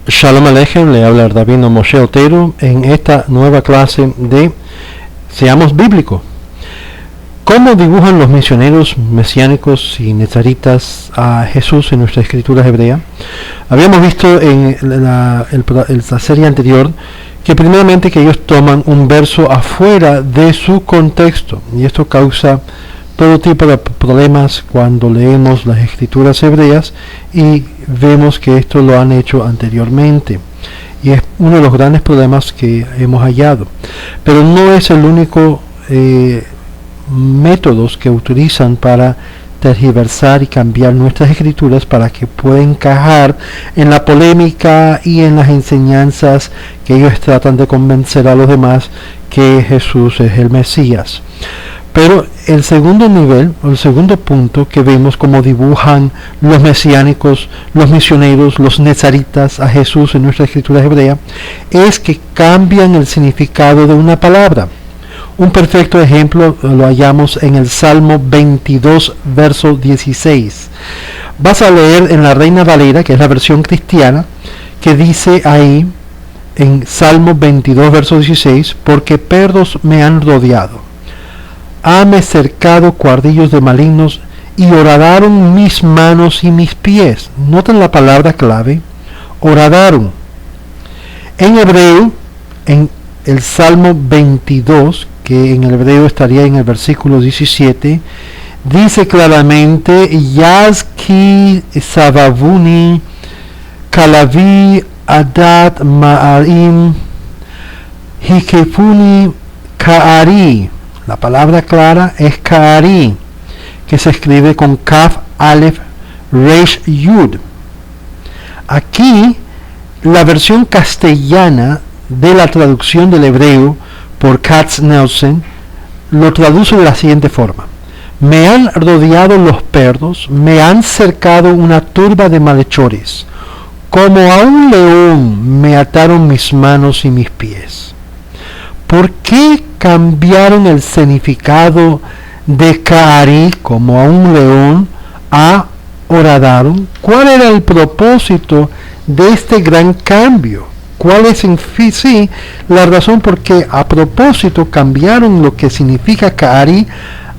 Shalom Aleichem, le habla el rabino Moshe Otero en esta nueva clase de Seamos Bíblicos. ¿Cómo dibujan los misioneros mesiánicos y nezaritas a Jesús en nuestra escritura hebrea? Habíamos visto en la serie anterior que primeramente que ellos toman un verso afuera de su contexto, y esto causa todo tipo de problemas cuando leemos las escrituras hebreas y vemos que esto lo han hecho anteriormente, y es uno de los grandes problemas que hemos hallado. Pero no es el único métodos que utilizan para tergiversar y cambiar nuestras escrituras para que pueda encajar en la polémica y en las enseñanzas que ellos tratan de convencer a los demás que Jesús es el Mesías. Pero el segundo nivel, o el segundo punto que vemos como dibujan los mesiánicos, los misioneros, los nezaritas a Jesús en nuestra escritura hebrea, es que cambian el significado de una palabra. Un perfecto ejemplo lo hallamos en el Salmo 22, verso 16. Vas a leer en la Reina Valera, que es la versión cristiana, que dice ahí, en Salmo 22, verso 16, porque perros me han rodeado. Hame cercado cuardillos de malignos y horadaron mis manos y mis pies. Noten la palabra clave, horadaron. En hebreo, en el Salmo 22, que en el hebreo estaría en el versículo 17, dice claramente, Yazki Sababuni, Kalavi Adat Ma'arim, Hikefuni Kaari. La palabra clara es Kaari, que se escribe con Kaf, Aleph, Reish, Yud. Aquí, la versión castellana de la traducción del hebreo por Katz-Nelson lo traduce de la siguiente forma: me han rodeado los perros, me han cercado una turba de malhechores, como a un león me ataron mis manos y mis pies. ¿Por qué cambiaron el significado de Kaari, como a un león, a horadaron? ¿Cuál era el propósito de este gran cambio? ¿Cuál es en sí la razón por qué a propósito cambiaron lo que significa Kaari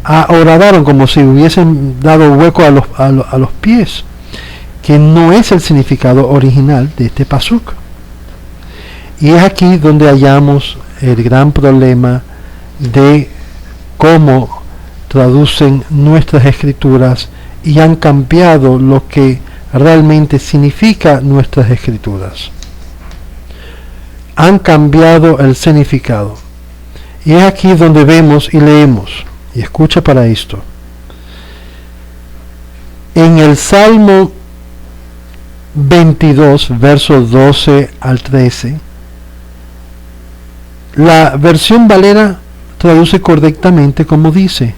a horadaron, como si hubiesen dado hueco a los pies, que no es el significado original de este pasuk? Y es aquí donde hallamos el gran problema de cómo traducen nuestras escrituras y han cambiado lo que realmente significa nuestras escrituras. Han cambiado el significado. Y es aquí donde vemos y leemos, y escucha para esto. En el Salmo 22, versos 12 al 13, la versión Valera traduce correctamente como dice: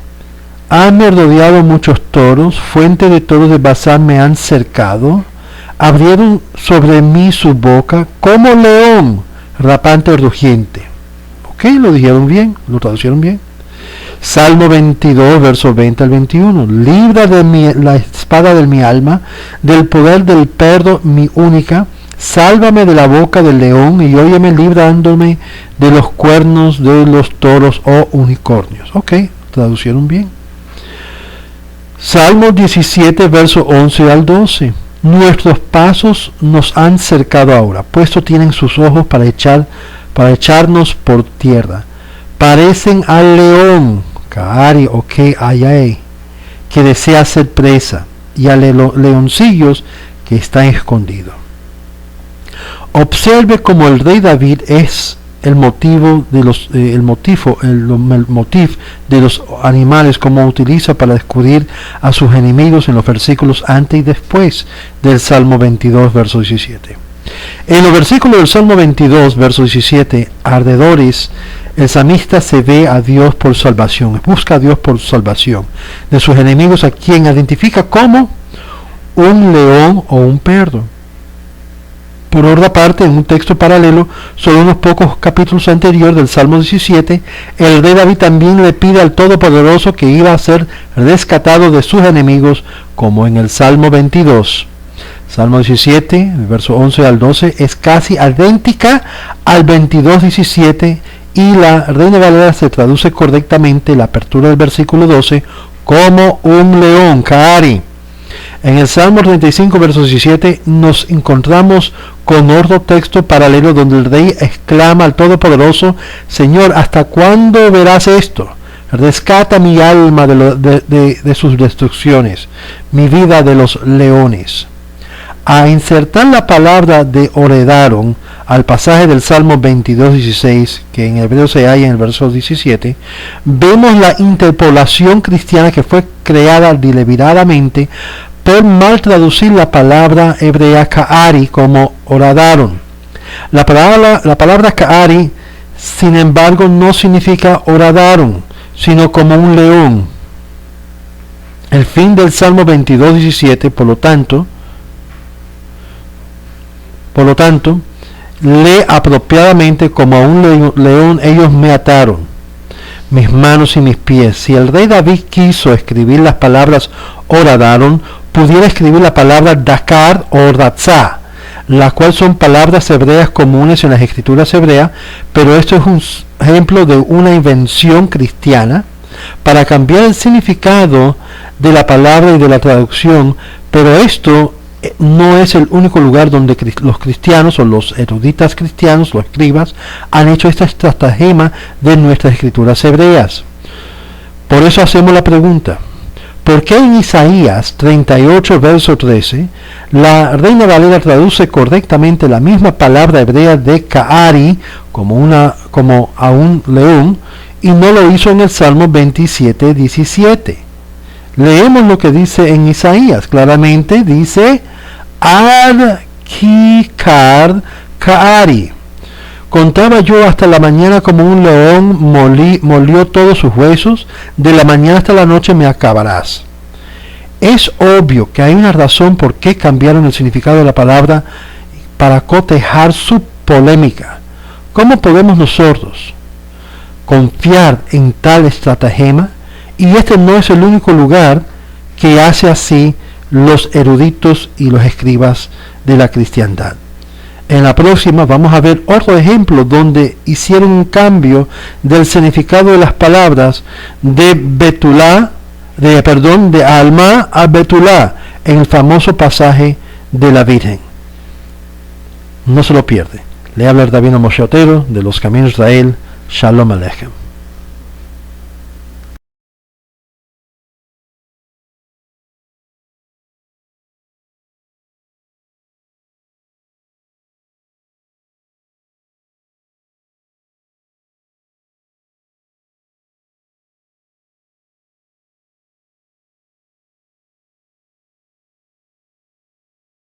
hanme rodeado muchos toros, fuente de toros de Basán me han cercado, abrieron sobre mí su boca como león rapante rugiente. Ok, lo dijeron bien, lo traducieron bien. Salmo 22, versos 20 al 21. Libra de la espada de mi alma, del poder del perro mi única. Sálvame de la boca del león y óyeme librándome de los cuernos de los toros o unicornios. Ok, traducieron bien. Salmo 17, versos 11 al 12. Nuestros pasos nos han cercado ahora, puesto tienen sus ojos para echarnos por tierra. Parecen al león, Kaari o Ke-Ayae, que desea ser presa, y a leoncillos que están escondidos. Observe cómo el rey David es el motif de los animales, como utiliza para descubrir a sus enemigos en los versículos antes y después del Salmo 22, verso 17. En los versículos del Salmo 22, verso 17, alrededores, el salmista se ve a Dios por salvación, busca a Dios por salvación de sus enemigos, a quien identifica como un león o un perro. Por otra parte, en un texto paralelo, solo unos pocos capítulos anteriores del Salmo 17, el rey David también le pide al Todopoderoso que iba a ser rescatado de sus enemigos, como en el Salmo 22. Salmo 17, verso 11 al 12, es casi idéntica al 22:17 y la Reina Valera se traduce correctamente la apertura del versículo 12 como un león, Ka'ari. En el Salmo 35, verso 17, nos encontramos con otro texto paralelo donde el rey exclama al Todopoderoso: Señor, ¿hasta cuándo verás esto? Rescata mi alma de sus destrucciones, mi vida de los leones. A insertar la palabra de Oredaron al pasaje del Salmo 22:16, que en hebreo se halla en el verso 17, vemos la interpolación cristiana que fue creada deliberadamente por mal traducir la palabra hebrea Ka'ari como Oradaron. La palabra Ka'ari, sin embargo, no significa Oradaron, sino como un león. El fin del Salmo 22:17, por lo tanto, lee apropiadamente: como a un león ellos me ataron, mis manos y mis pies. Si el rey David quiso escribir las palabras Oradaron, pudiera escribir la palabra Dakar o Ratzah, las cuales son palabras hebreas comunes en las escrituras hebreas, pero esto es un ejemplo de una invención cristiana para cambiar el significado de la palabra y de la traducción. Pero esto no es el único lugar donde los cristianos o los eruditas cristianos, los escribas, han hecho esta estratagema de nuestras escrituras hebreas. Por eso hacemos la pregunta: ¿por qué en Isaías 38, verso 13, la Reina Valera traduce correctamente la misma palabra hebrea de Ka'ari como a un león, y no lo hizo en el Salmo 27, 17? Leemos lo que dice en Isaías. Claramente dice: Ad Kikar Ka'ari. Contaba yo hasta la mañana como un león, molió todos sus huesos, de la mañana hasta la noche me acabarás. Es obvio que hay una razón por qué cambiaron el significado de la palabra para cotejar su polémica. ¿Cómo podemos nosotros confiar en tal estratagema? Y este no es el único lugar que hace así los eruditos y los escribas de la cristiandad. En la próxima vamos a ver otro ejemplo donde hicieron un cambio del significado de las palabras de Alma a Betulá en el famoso pasaje de la Virgen. No se lo pierde. Le habla el rabino Moshe Otero de Los Caminos de Israel. Shalom Aleichem.